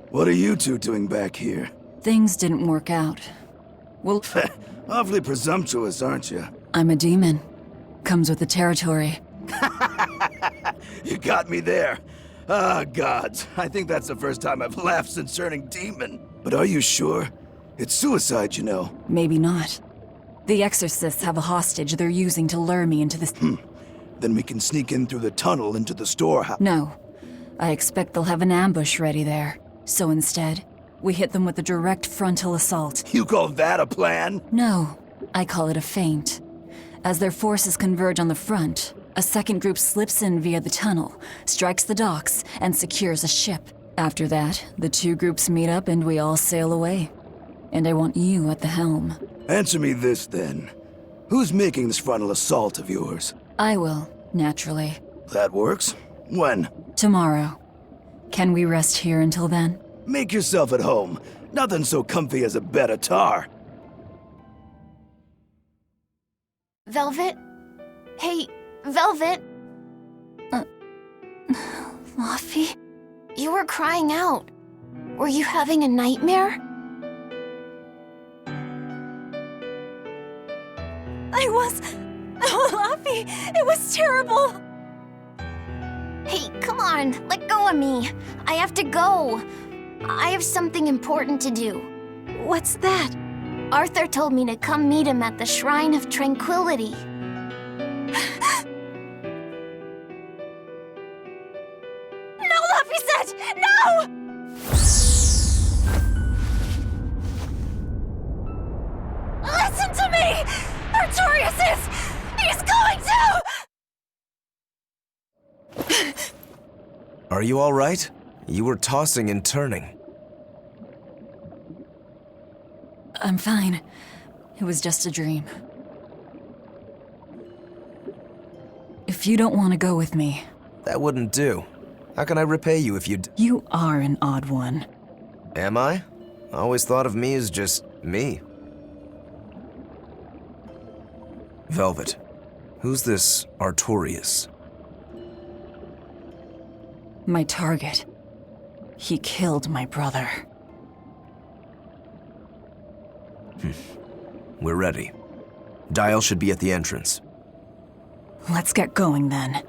What are you two doing back here? Things didn't work out. Well, Awfully presumptuous, aren't you? I'm a demon. Comes with the territory. You got me there. Ah, gods. I think that's the first time I've laughed since turning demon. But are you sure? It's suicide, you know. Maybe not. The exorcists have a hostage they're using to lure me into this. Then we can sneak in through the tunnel into the storehouse. No. I expect they'll have an ambush ready there. So instead, we hit them with a direct frontal assault. You call that a plan? No, I call it a feint. As their forces converge on the front, a second group slips in via the tunnel, strikes the docks, and secures a ship. After that, the two groups meet up and we all sail away. And I want you at the helm. Answer me this, then. Who's making this frontal assault of yours? I will, naturally. That works. When? Tomorrow. Can we rest here until then? Make yourself at home. Nothing so comfy as a bed of tar. Velvet? Hey, Velvet! Laffy? You were crying out. Were you having a nightmare? I was... Oh, Laffy! It was terrible! Hey, come on, let go of me. I have to go. I have something important to do. What's that? Arthur told me to come meet him at the Shrine of Tranquility. No, Laffy said! No! Listen to me! Artorius is... He's going to... Are you all right? You were tossing and turning. I'm fine. It was just a dream. If you don't want to go with me... That wouldn't do. How can I repay you if you'd... You are an odd one. Am I? I always thought of me as just me. Velvet, who's this Artorius? My target. He killed my brother. We're ready. Dial should be at the entrance. Let's get going then.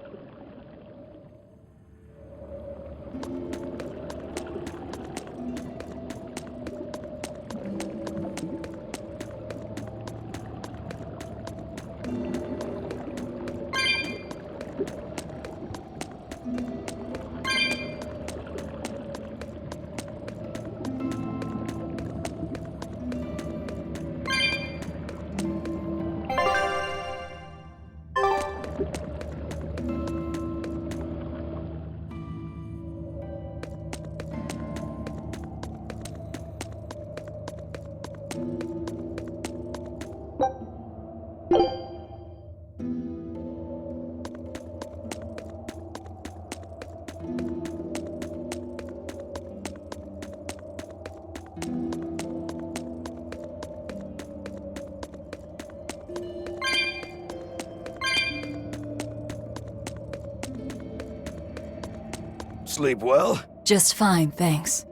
Sleep well? Just fine, thanks.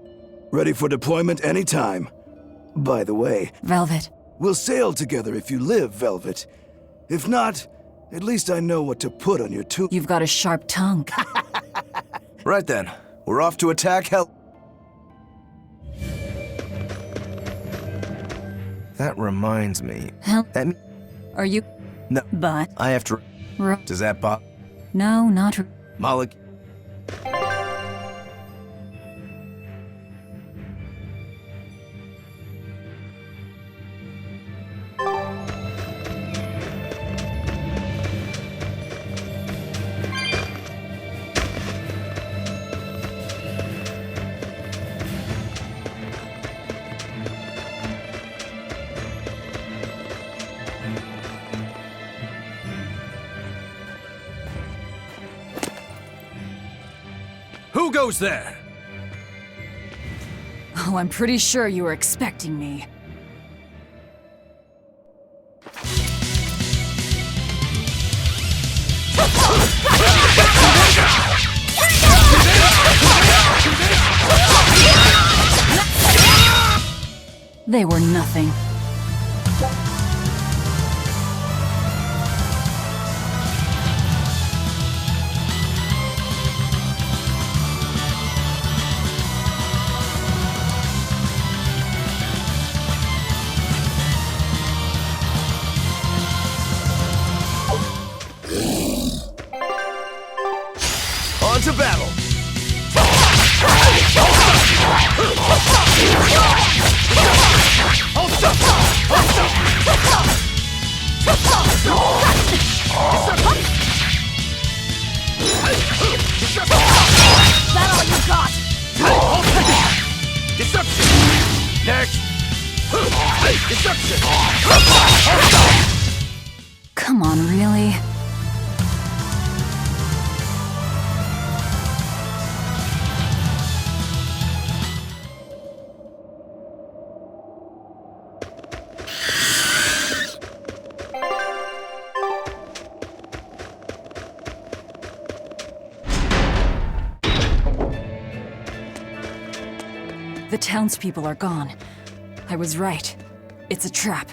Ready for deployment anytime. By the way, Velvet, we'll sail together if you live, Velvet. If not, at least I know what to put on your tomb. you've got a sharp tongue. Right then, we're off to attack Hell. That reminds me. Hell, That are you? No, But, I have to. Does that pop? no, not. Malik. Who goes there? Oh, I'm pretty sure you were expecting me. They were nothing. On to battle! That all you got? Deception! Next! Deception! Come on, really? The townspeople are gone. I was right. It's a trap.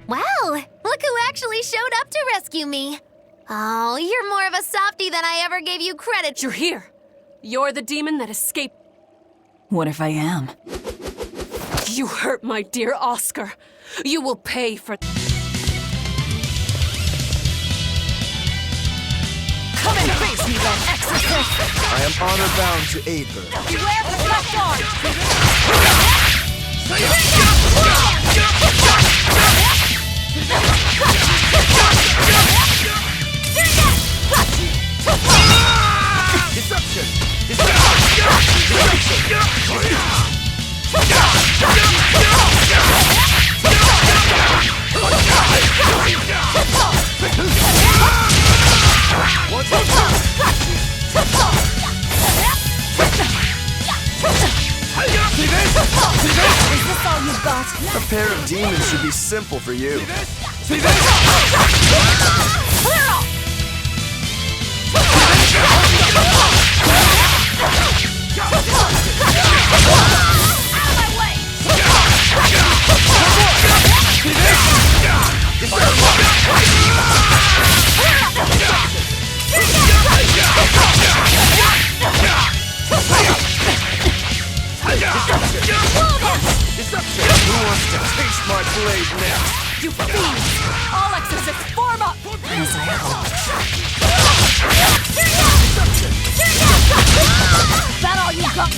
Well, look who actually showed up to rescue me. Oh, you're more of a softie than I ever gave you credit. You're here. You're the demon that escaped. What if I am? You hurt my dear Oscar. You will pay for... Come and face me then, exorcist! I am honor bound to aid her. Beware the left arm! Deception! Deception! Is this all you've got? A pair of demons should be simple for you. See this? Who wants to taste my blade next? You fiends! All exorcists form up! As I hoped. That all you got?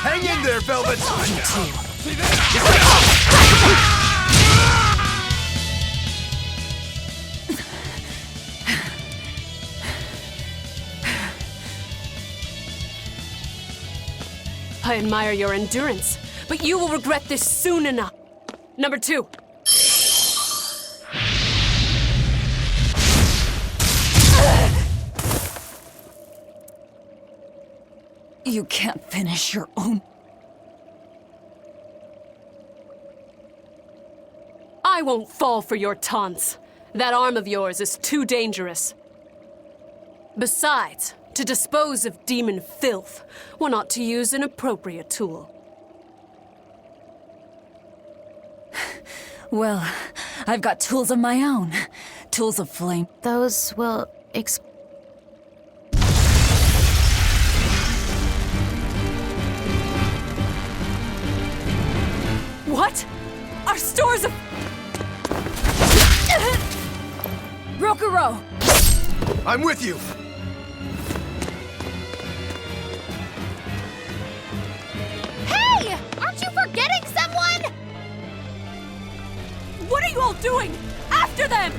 Hang in there, Velvet! I admire your endurance, but you will regret this soon enough. Number 2. You can't finish your own. I won't fall for your taunts. That arm of yours is too dangerous. Besides, to dispose of demon filth, one ought to use an appropriate tool. Well, I've got tools of my own. Tools of flame. Those will What? Our stores of... Rokuro! I'm with you! Hey! Aren't you forgetting someone? What are you all doing? After them!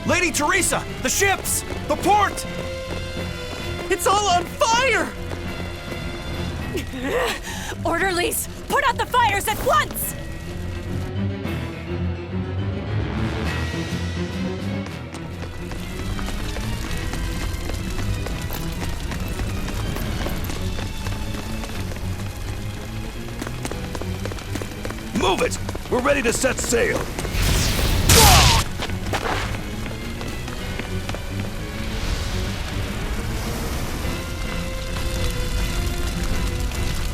Lady Teresa! The ships! The port! It's all on fire! Orderlies, put out the fires at once! Move it! We're ready to set sail!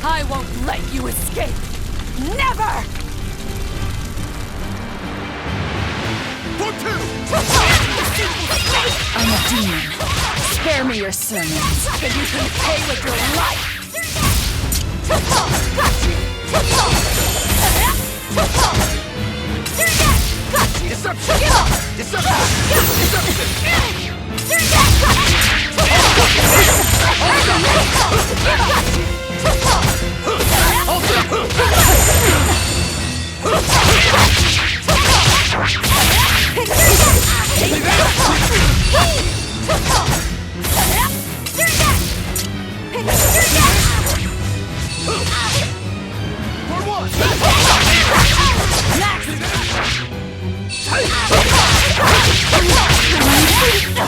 I won't let you escape! Never! For 2! I'm a demon. Spare me your sermons. Then you can pay with your life! Deception! Deception! For 1!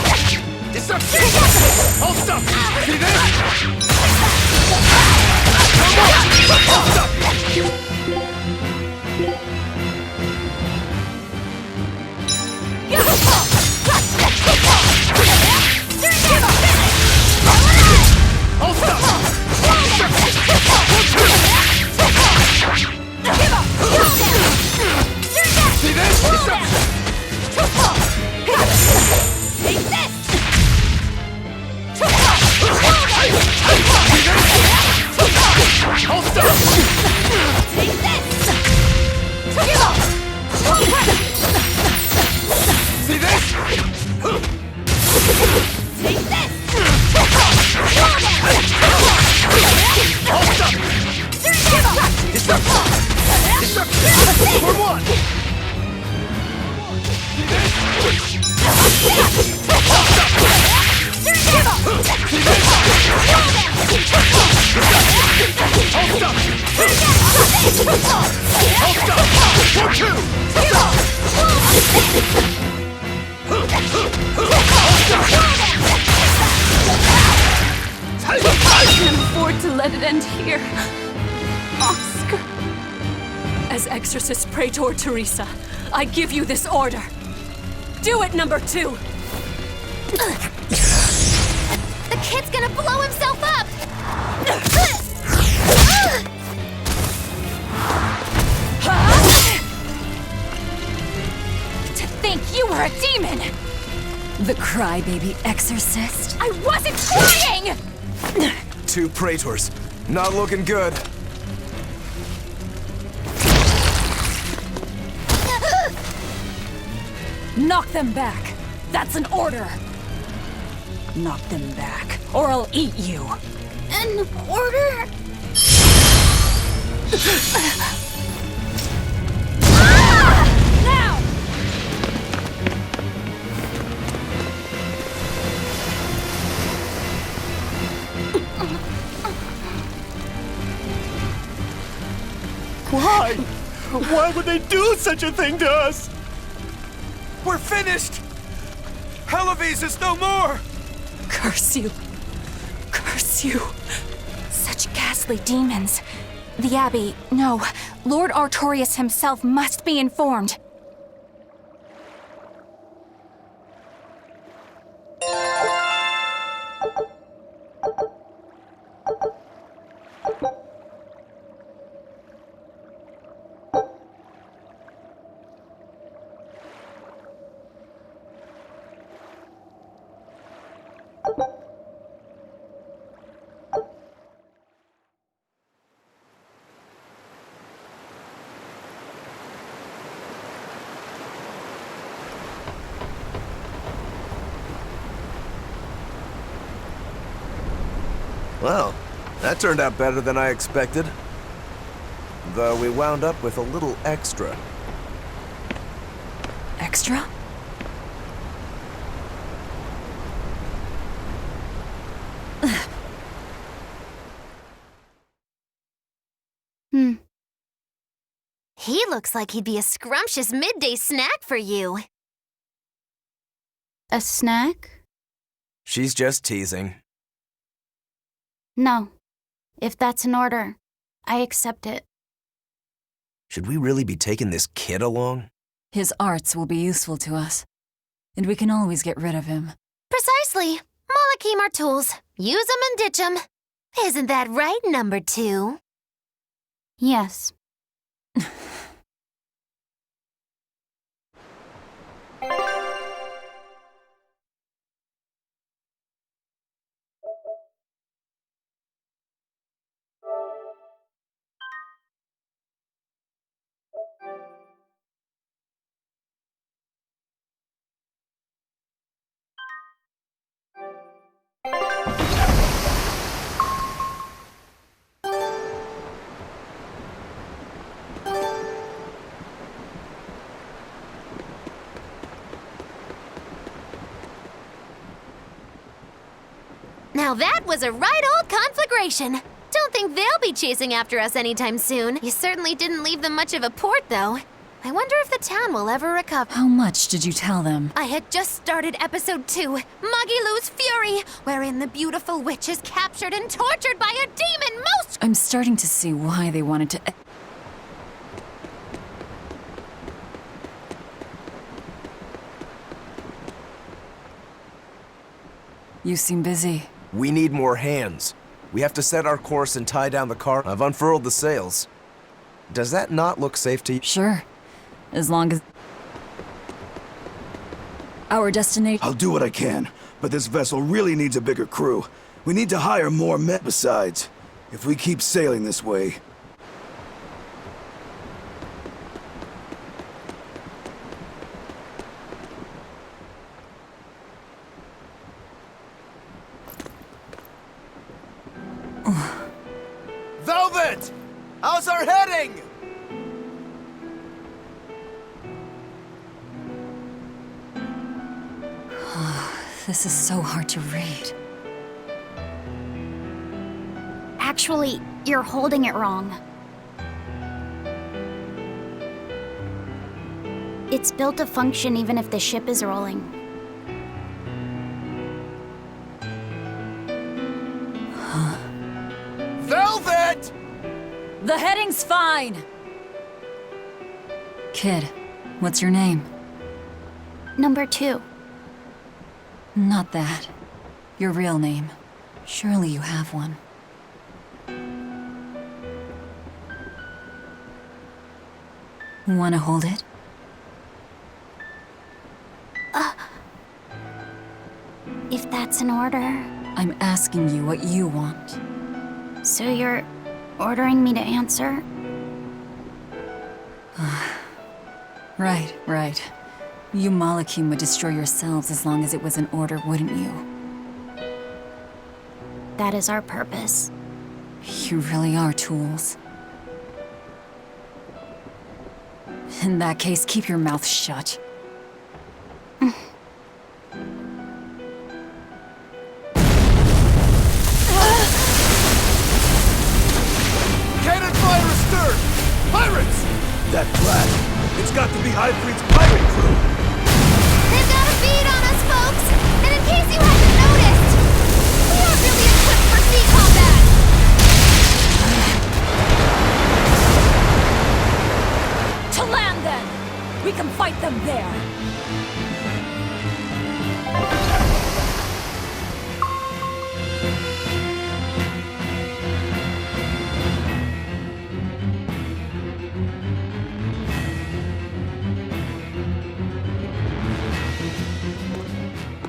Hold up! Hold up! For two! I can't afford to let it end here. Oscar. As Exorcist Praetor Teresa, I give you this order. Do it, number 2! The kid's gonna blow himself up! To think you were a demon! The crybaby exorcist. I wasn't crying! 2 praetors. Not looking good. Knock them back. That's an order. Knock them back, or I'll eat you. An order? Now! Why? Why would they do such a thing to us? We're finished! Helives is no more! Curse you. Curse you. Such ghastly demons. The Abbey, no. Lord Artorius himself must be informed. Well, that turned out better than I expected. Though we wound up with a little extra. Extra? He looks like he'd be a scrumptious midday snack for you. A snack? She's just teasing. No. If that's an order, I accept it. Should we really be taking this kid along? His arts will be useful to us. And we can always get rid of him. Precisely. Malachim are tools. Use 'em and ditch 'em. Isn't that right, number 2? Yes. Now that was a right old conflagration. Don't think they'll be chasing after us anytime soon. You certainly didn't leave them much of a port, though. I wonder if the town will ever recover. How much did you tell them? I had just started episode 2, Magilou's Fury, wherein the beautiful witch is captured and tortured by a demon most— I'm starting to see why they wanted to... You seem busy. We need more hands. We have to set our course and tie down the car. I've unfurled the sails. Does that not look safe to you? Sure. As long as... Our destination... I'll do what I can, but this vessel really needs a bigger crew. We need to hire more men. Besides, if we keep sailing this way... Velvet! How's our heading? This is so hard to read. Actually, you're holding it wrong. It's built to function even if the ship is rolling. Velvet! The heading's fine! Kid, what's your name? Number 2. Not that. Your real name. Surely you have one. Wanna hold it? If that's an order. I'm asking you what you want. So you're ordering me to answer? Right. You Malakim would destroy yourselves as long as it was an order, wouldn't you? That is our purpose. You really are tools. In that case, keep your mouth shut. Cannon fire astern! Pirates! That flag, it's got to be Ifrit's pirate crew. They've got a bead on us, folks! And in case you hadn't noticed, we aren't really equipped for sea combat! To land, then! We can fight them there!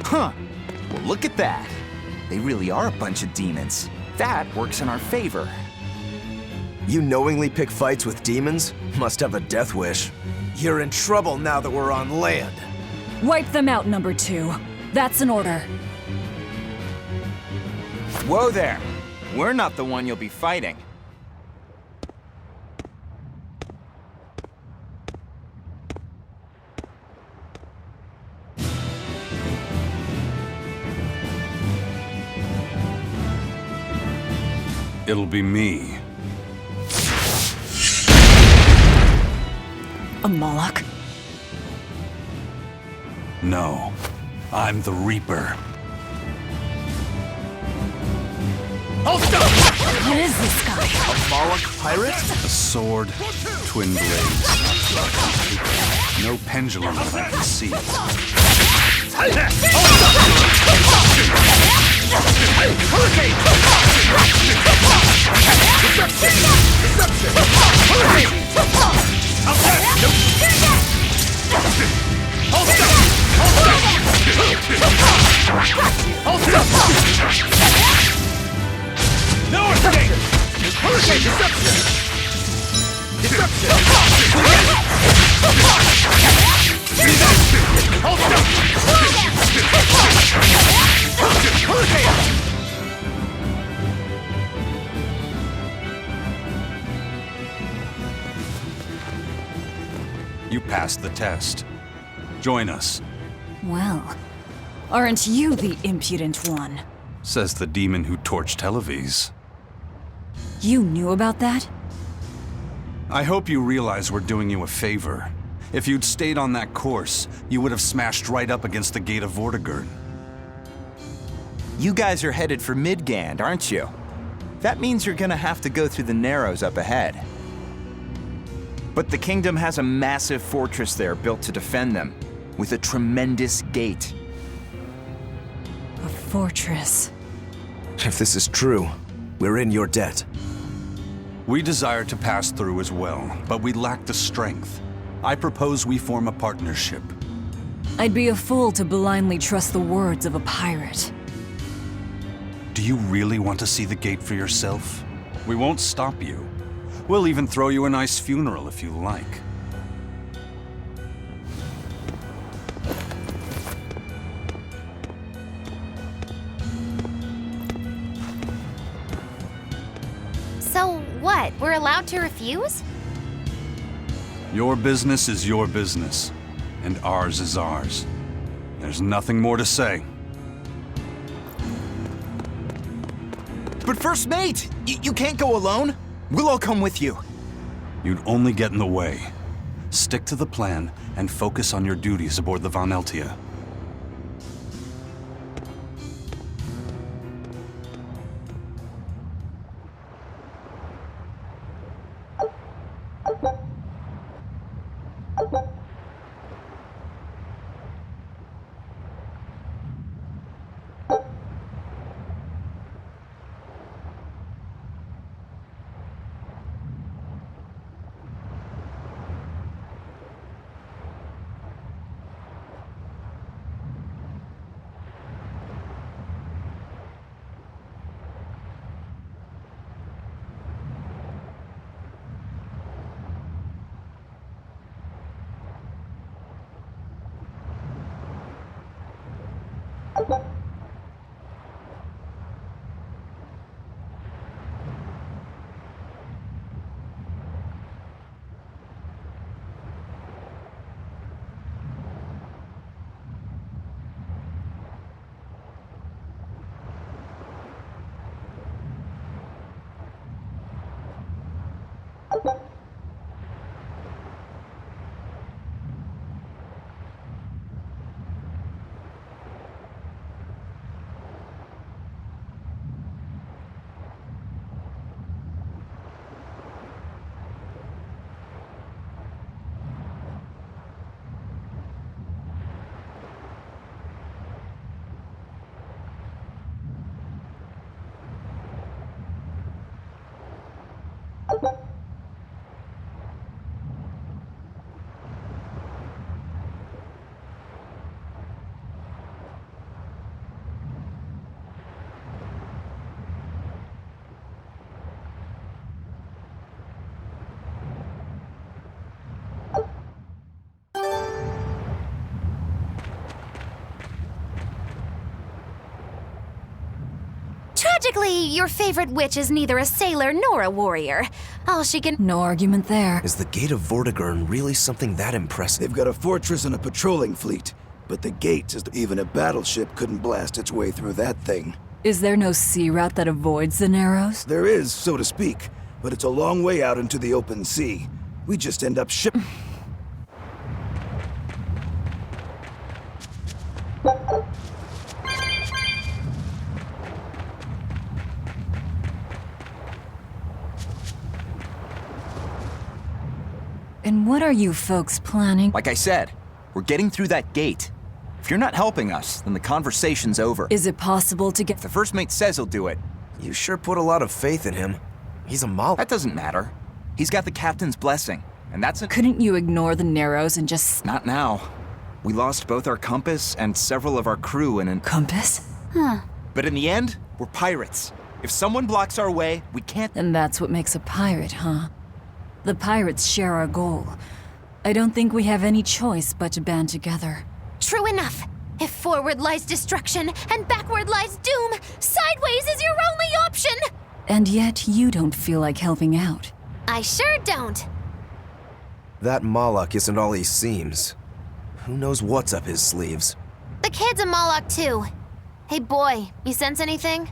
Huh. Well, look at that. They really are a bunch of demons. That works in our favor. You knowingly pick fights with demons? Must have a death wish. You're in trouble now that we're on land. Wipe them out, number 2. That's an order. Whoa there. We're not the one you'll be fighting. It'll be me. A Moloch? No, I'm the Reaper. Hold up! What is this guy? A Moloch pirate? A sword, twin blades. No pendulum that I can see. No escape! Hurricane deception! Deception! Hold up! Hurricane! You passed the test. Join us, Well, aren't you the impudent one? says the demon who torched Televes. You knew about that? I hope you realize we're doing you a favor. If you'd stayed on that course, you would have smashed right up against the gate of Vortigern. You guys are headed for Midgand, aren't you? That means you're gonna have to go through the Narrows up ahead. But the kingdom has a massive fortress there built to defend them, with a tremendous gate. A fortress. If this is true, we're in your debt. We desire to pass through as well, but we lack the strength. I propose we form a partnership. I'd be a fool to blindly trust the words of a pirate. Do you really want to see the gate for yourself? We won't stop you. We'll even throw you a nice funeral if you like. So what? We're allowed to refuse? Your business is your business, and ours is ours. There's nothing more to say. But First Mate, You can't go alone. We'll all come with you. You'd only get in the way. Stick to the plan and focus on your duties aboard the Von Eltia. Tragically, your favorite witch is neither a sailor nor a warrior. All she can— No argument there. Is the Gate of Vortigern really something that impressive? They've got a fortress and a patrolling fleet, but the gate is even a battleship couldn't blast its way through that thing. Is there no sea route that avoids the Narrows? There is, so to speak, but it's a long way out into the open sea. We just end up ship. And what are you folks planning? Like I said, we're getting through that gate. If you're not helping us, then the conversation's over. Is it possible to get— If the first mate says he'll do it, You sure put a lot of faith in him. He's a Moloch. that doesn't matter. He's got the captain's blessing, and that's a— Couldn't you ignore the Narrows and just— Not now. We lost both our compass and several of our crew in an— Compass? But in the end, we're pirates. If someone blocks our way, we can't— And that's what makes a pirate, huh? The pirates share our goal. I don't think we have any choice but to band together. True enough. If forward lies destruction and backward lies doom, sideways is your only option! And yet, you don't feel like helping out. I sure don't. That Moloch isn't all he seems. Who knows what's up his sleeves? The kid's a Moloch too. Hey boy, you sense anything?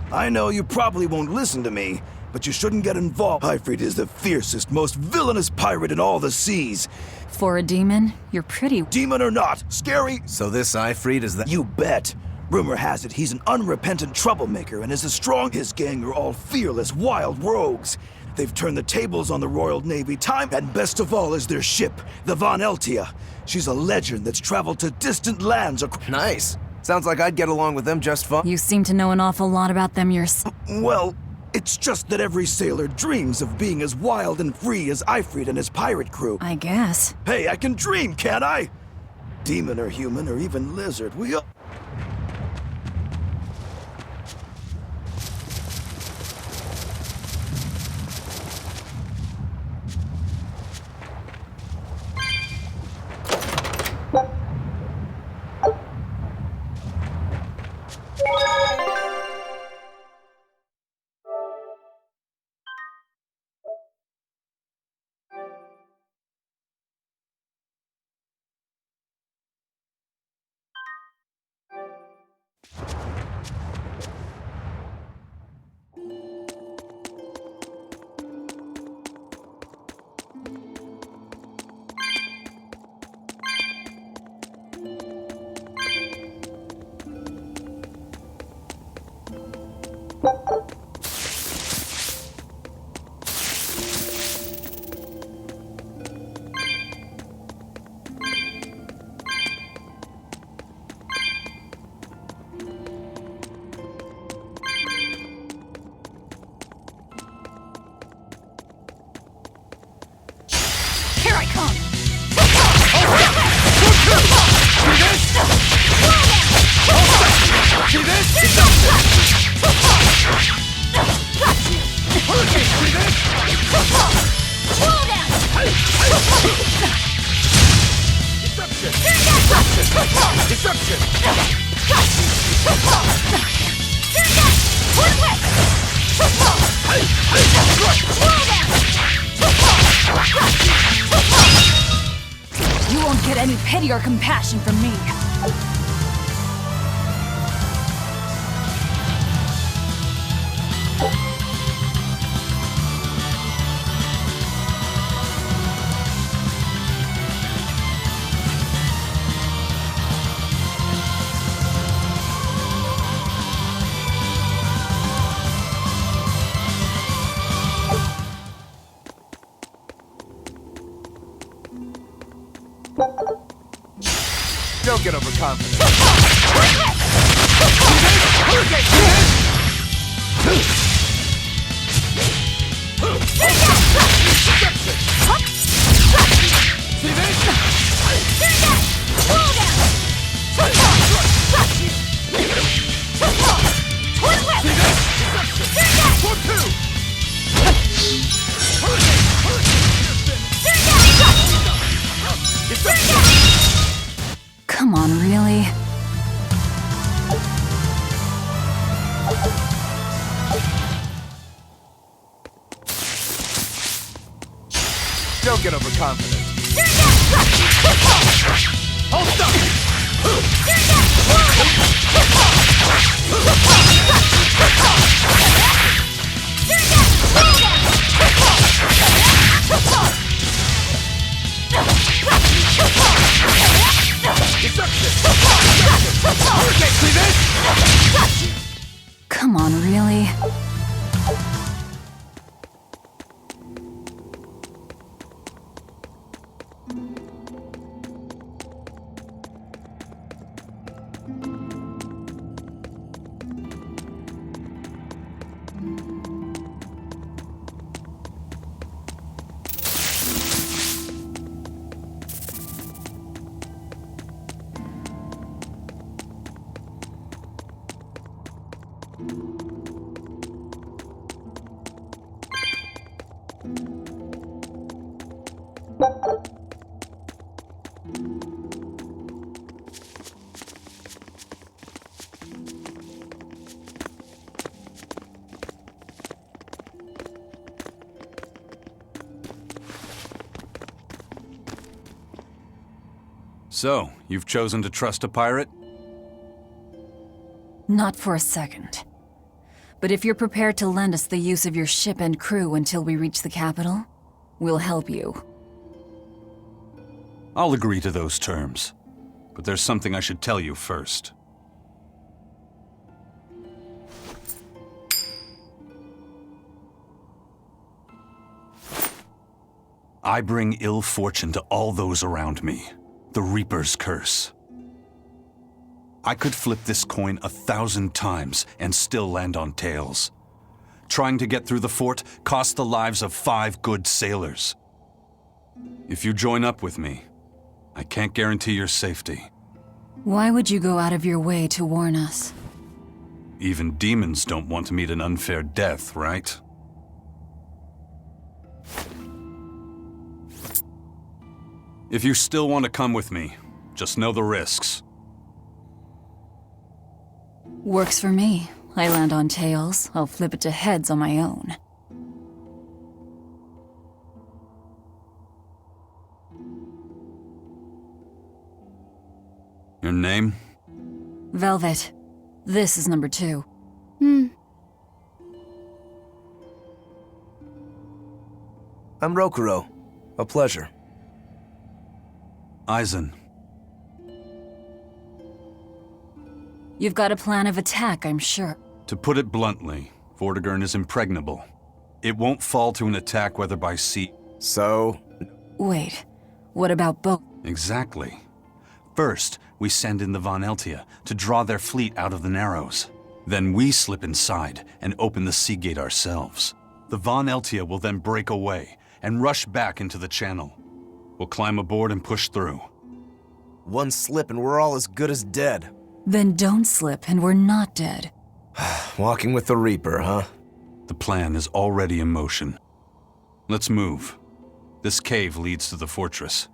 I know you probably won't listen to me, but you shouldn't get involved. Hyfried is the fiercest, most villainous pirate in all the seas. For a demon, you're pretty— Demon or not, scary? So this Ifrit is that— You bet. Rumor has it he's an unrepentant troublemaker and is as strong. His gang are all fearless, wild rogues. They've turned the tables on the Royal Navy time, and best of all is their ship, the Von Eltia. She's a legend that's traveled to distant lands across— Nice. Sounds like I'd get along with them just fine. You seem to know an awful lot about them yourself. Well, it's just that every sailor dreams of being as wild and free as Ifrit and his pirate crew. I guess. Hey, I can dream, can't I? Demon or human or even lizard, we all— Here I come! See this? Hurricane! See this? Deception! Deception! You won't get any pity or compassion from me. Don't get overconfident. See this? Come on, really? Don't get overconfident. Hold up! Come on, really? So, you've chosen to trust a pirate? Not for a second. But if you're prepared to lend us the use of your ship and crew until we reach the capital, we'll help you. I'll agree to those terms. But there's something I should tell you first. I bring ill fortune to all those around me. The Reaper's curse. I could flip this coin 1,000 times and still land on tails. Trying to get through the fort cost the lives of 5 good sailors. If you join up with me, I can't guarantee your safety. Why would you go out of your way to warn us? Even demons don't want to meet an unfair death, right? If you still want to come with me, just know the risks. Works for me. I land on tails, I'll flip it to heads on my own. Your name? Velvet. This is number 2. I'm Rokuro. A pleasure. Aizen. You've got a plan of attack, I'm sure. To put it bluntly, Vortigern is impregnable. It won't fall to an attack whether by sea... So, Wait, what about both? Exactly. First, we send in the Von Eltia to draw their fleet out of the Narrows. Then we slip inside and open the sea gate ourselves. The Von Eltia will then break away and rush back into the channel. We'll climb aboard and push through. one slip and we're all as good as dead. Then don't slip and we're not dead. Walking with the Reaper, huh? The plan is already in motion. Let's move. This cave leads to the fortress.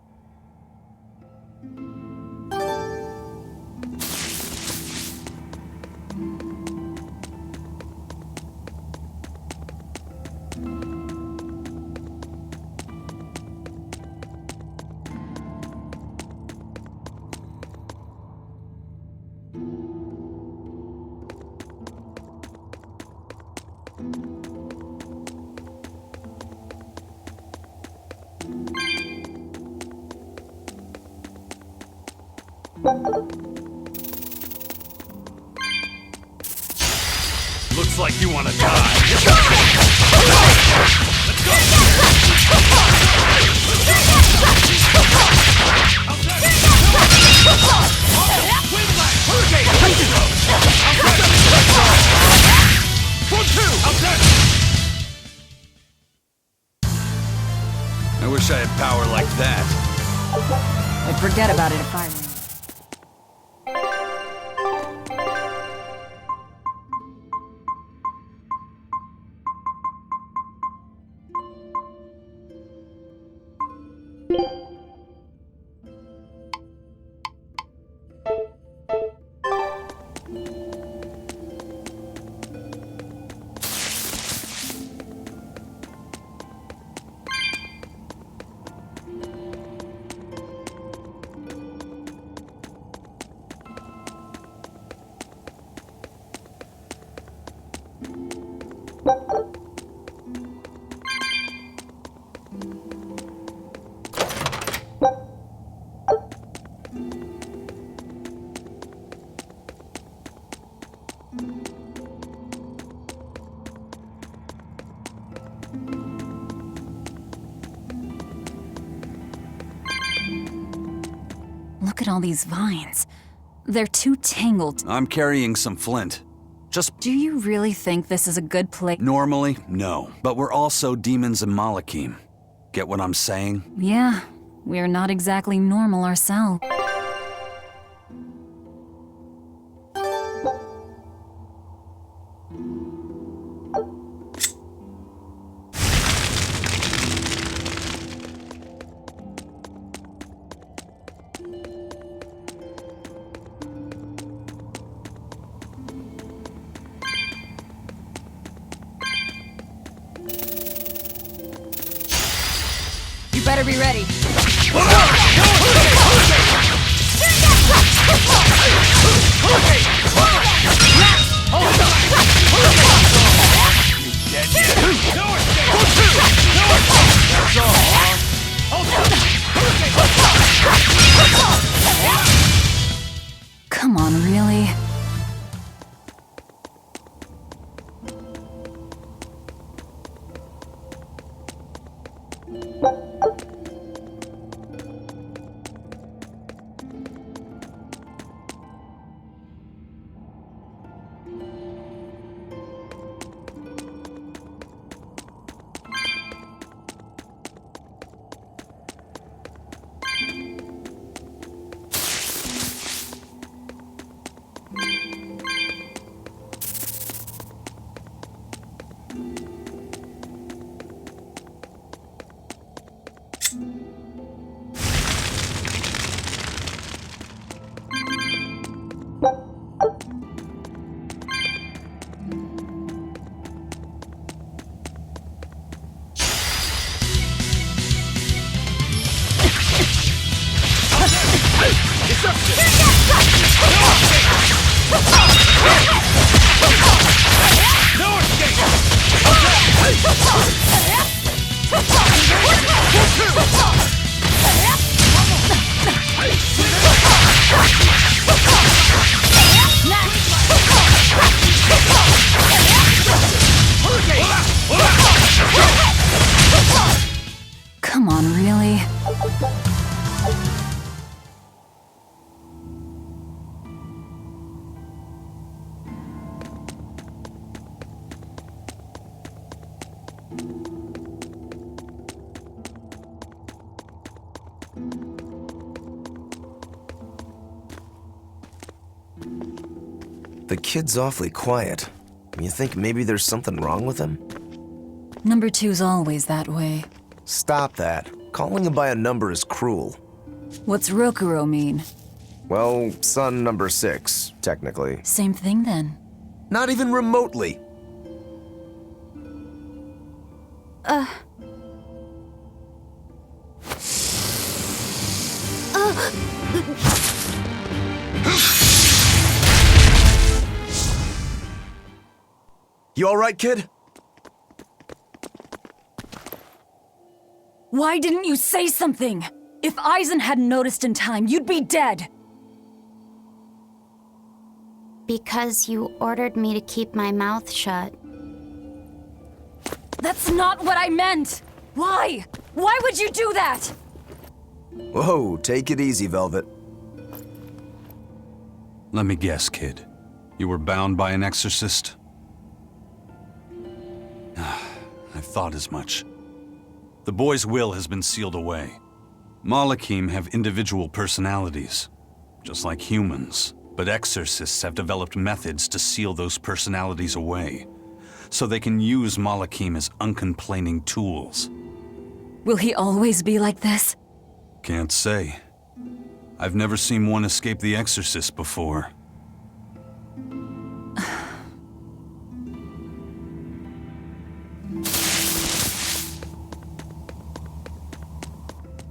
Looks like you want to die. Let's go! I wish I had power like that. I'd forget about it if I were you. Look at all these vines. They're too tangled. I'm carrying some flint. Just... Do you really think this is a good place? Normally, no. But we're also demons in Malakim. Get what I'm saying? Yeah, we're not exactly normal ourselves. You better be ready. Come on, really? Snap! The kid's awfully quiet. You think maybe there's something wrong with him? Number 2's always that way. Stop that. Calling him by a number is cruel. What's Rokuro mean? Well, son number 6, technically. Same thing then. Not even remotely. You all right, kid? Why didn't you say something? If Eisen hadn't noticed in time, you'd be dead. Because you ordered me to keep my mouth shut. That's not what I meant! Why? Why would you do that? Whoa, take it easy, Velvet. Let me guess, kid. You were bound by an exorcist? I thought as much. The boy's will has been sealed away. Malachim have individual personalities, just like humans. But exorcists have developed methods to seal those personalities away, so they can use Malachim as uncomplaining tools. Will he always be like this? Can't say. I've never seen one escape the exorcist before.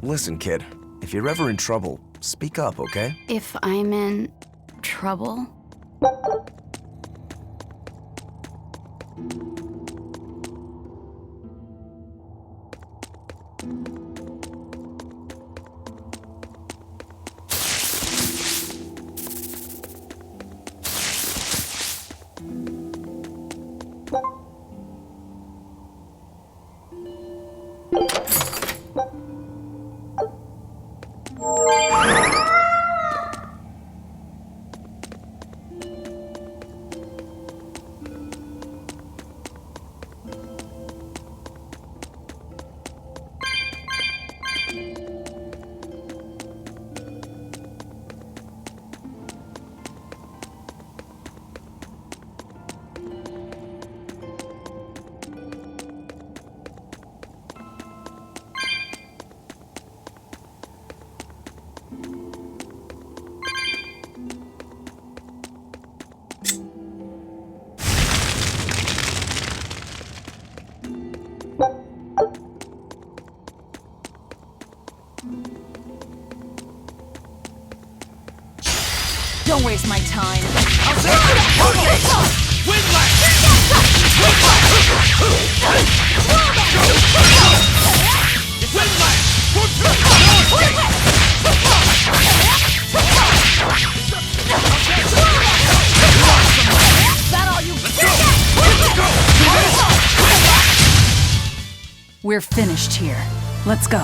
Listen, kid. If you're ever in trouble, speak up, okay? If I'm in trouble? Don't waste my time. We're finished here. Let's go.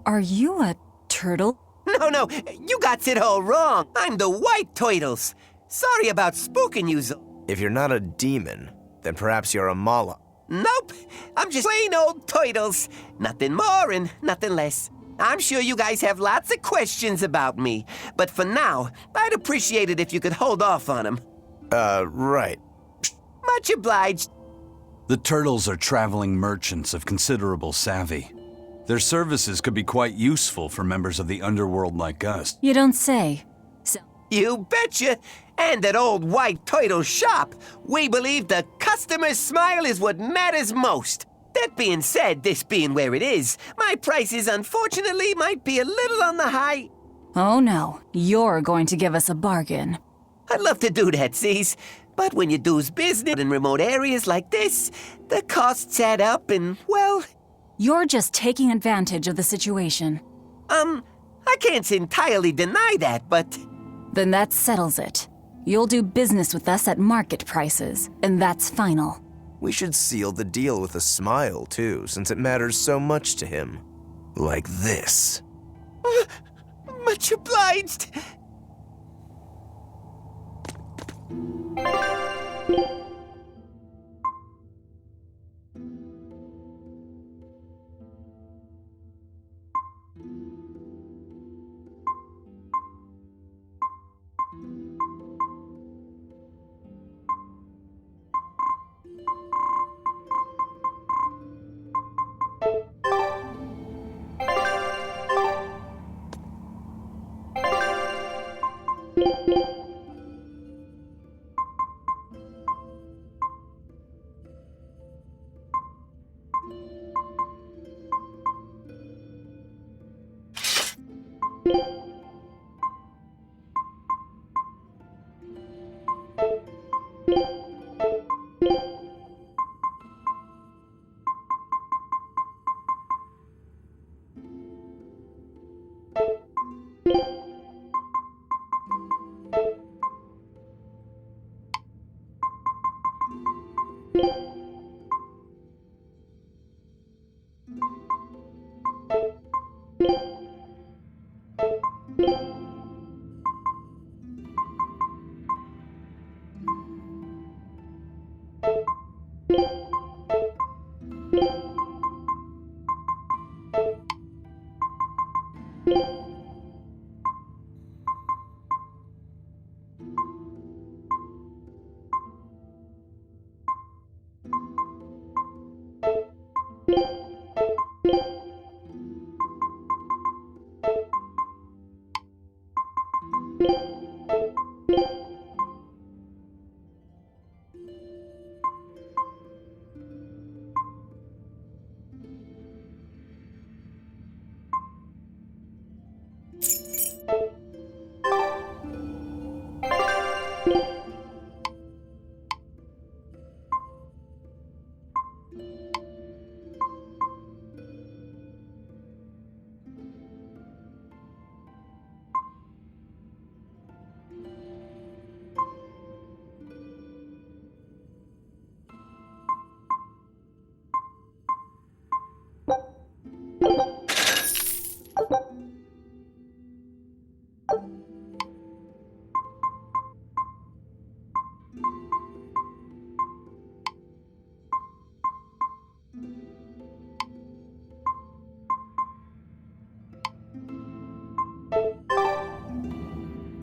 Are you a turtle? No, you got it all wrong. I'm the white turtles. Sorry about spooking you. If you're not a demon, then perhaps you're a mala. Nope, I'm just plain old turtles. Nothing more and nothing less. I'm sure you guys have lots of questions about me, but for now, I'd appreciate it if you could hold off on them. Right. Much obliged. The turtles are traveling merchants of considerable savvy. Their services could be quite useful for members of the underworld like us. You don't say. So You betcha. And at old white turtle shop, we believe the customer's smile is what matters most. That being said, this being where it is, my prices unfortunately might be a little on the high. Oh no, you're going to give us a bargain. I'd love to do that, C's. But when you do's business in remote areas like this, the costs add up and, well... You're just taking advantage of the situation. I can't entirely deny that, but... Then that settles it. You'll do business with us at market prices, and that's final. We should seal the deal with a smile, too, since it matters so much to him. Like this. Much obliged.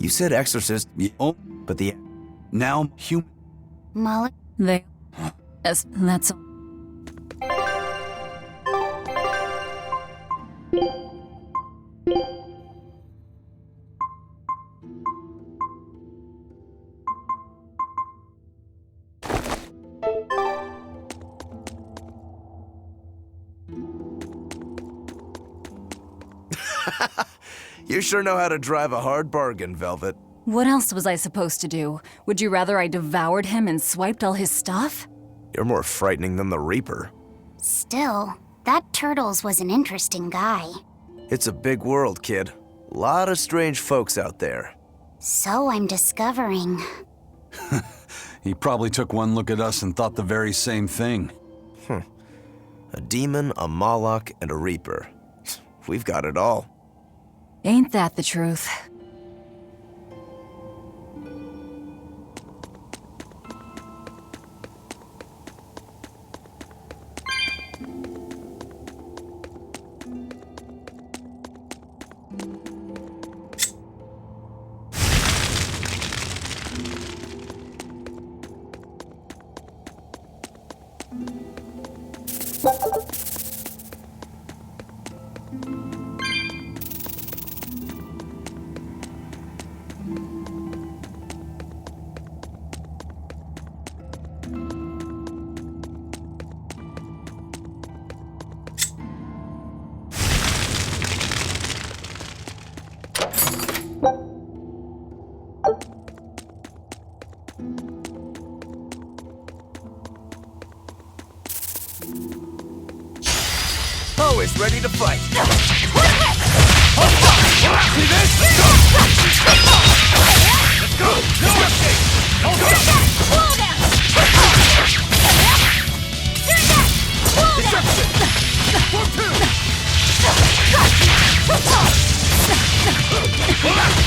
You said exorcist, but the... Now, human. Molly? They... Yes, that's all. You sure know how to drive a hard bargain, Velvet. What else was I supposed to do? Would you rather I devoured him and swiped all his stuff? You're more frightening than the Reaper. Still, that Turtles was an interesting guy. It's a big world, kid. Lot of strange folks out there. So I'm discovering. He probably took one look at us and thought the very same thing. A demon, a Moloch, and a Reaper. We've got it all. Ain't that the truth? Always ready to fight. See this? Let's go! Let's go! No escape! Hold up! Deception! 1-2!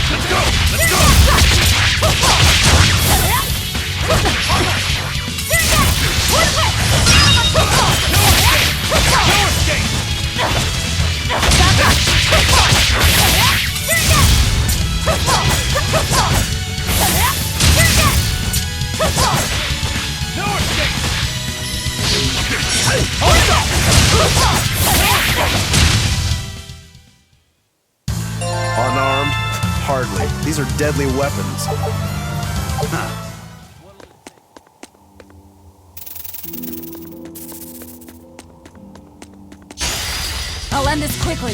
Let's go! Let's go! Unarmed? Hardly. These are deadly weapons. I'll end this quickly.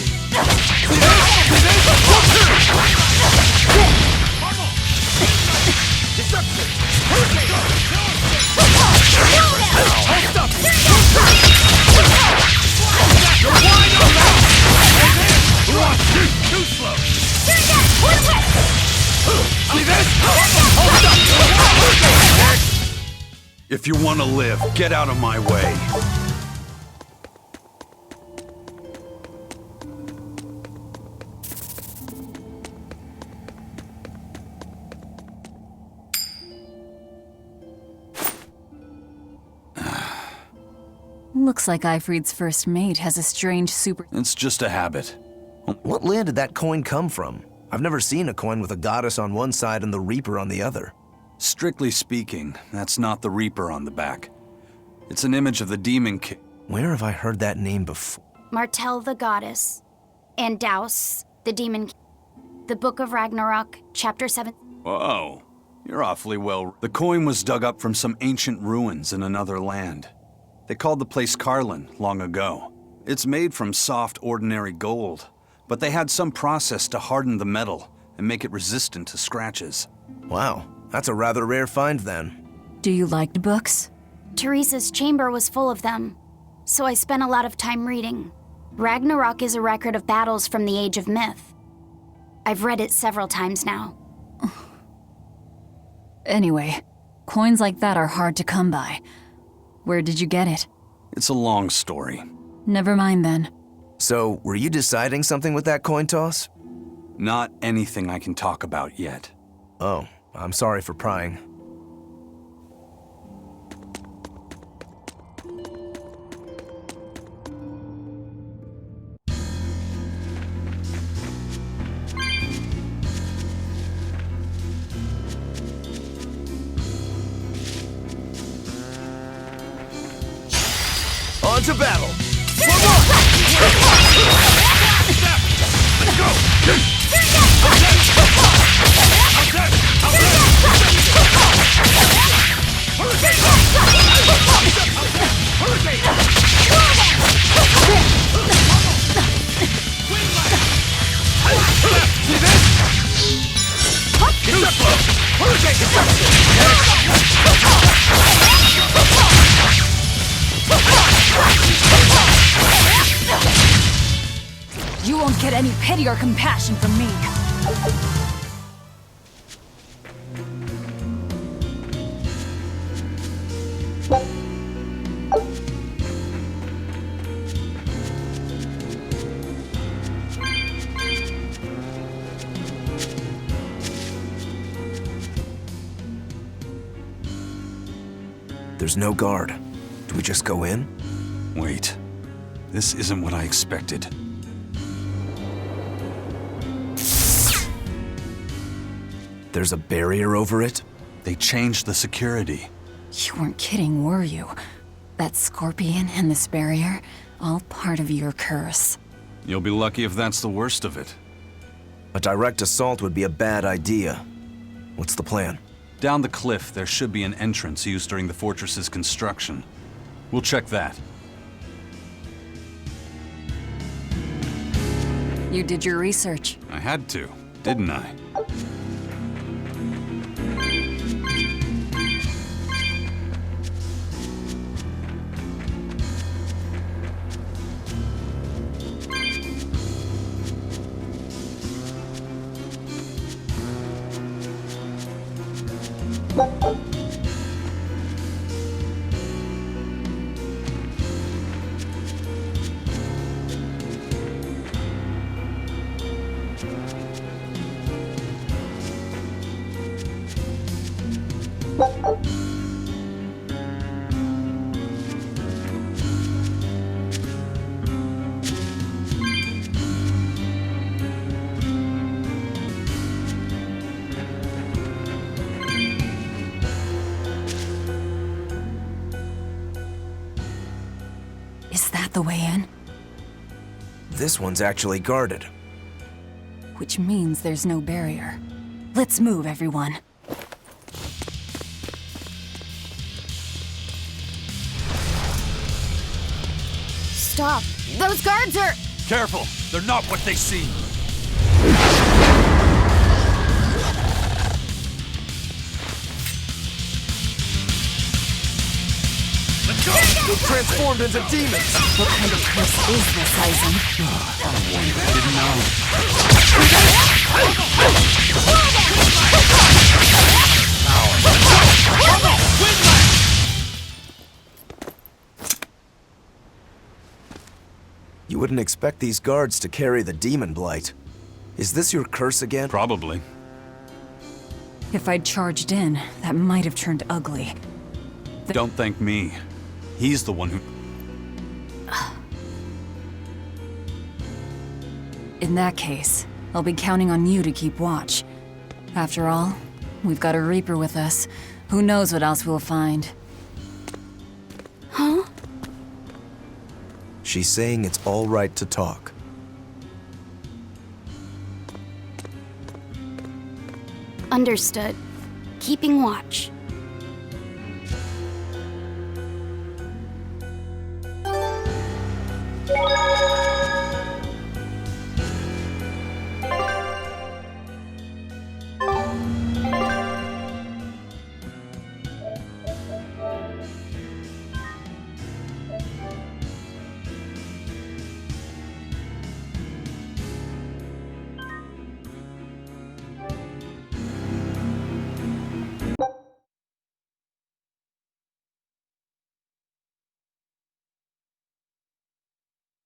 Too slow! If you want to live, get out of my way. Looks like Ifrid's first mate has a strange super... It's just a habit. What land did that coin come from? I've never seen a coin with a goddess on one side and the Reaper on the other. Strictly speaking, that's not the Reaper on the back. It's an image of the Demon King. Where have I heard that name before? Martel the goddess, and Daus the demon. The Book of Ragnarok, Chapter 7. Whoa, you're awfully well... The coin was dug up from some ancient ruins in another land. They called the place Carlin long ago. It's made from soft, ordinary gold, but they had some process to harden the metal and make it resistant to scratches. Wow, that's a rather rare find then. Do you like books? Teresa's chamber was full of them, so I spent a lot of time reading. Ragnarok is a record of battles from the Age of Myth. I've read it several times now. Anyway, coins like that are hard to come by. Where did you get it? It's a long story. Never mind then. So, were you deciding something with that coin toss? Not anything I can talk about yet. Oh, I'm sorry for prying. On to battle! Let's go! See this? Too slow! You won't get any pity or compassion from me. There's no guard. Do we just go in? Wait. This isn't what I expected. There's a barrier over it? They changed the security. You weren't kidding, were you? That scorpion and this barrier, all part of your curse. You'll be lucky if that's the worst of it. A direct assault would be a bad idea. What's the plan? Down the cliff, there should be an entrance used during the fortress's construction. We'll check that. You did your research. I had to, didn't I? Is that the way in? This one's actually guarded. Which means there's no barrier. Let's move, everyone. Stop. Those guards are... Careful! They're not what they seem! Let's go! They've transformed into demons! What kind of curse is this, Aizen? I didn't know. You wouldn't expect these guards to carry the demon blight. Is this your curse again? Probably. If I'd charged in, that might have turned ugly. Don't thank me. He's the one who... In that case, I'll be counting on you to keep watch. After all, we've got a Reaper with us. Who knows what else we'll find? Huh? She's saying it's all right to talk. Understood. Keeping watch.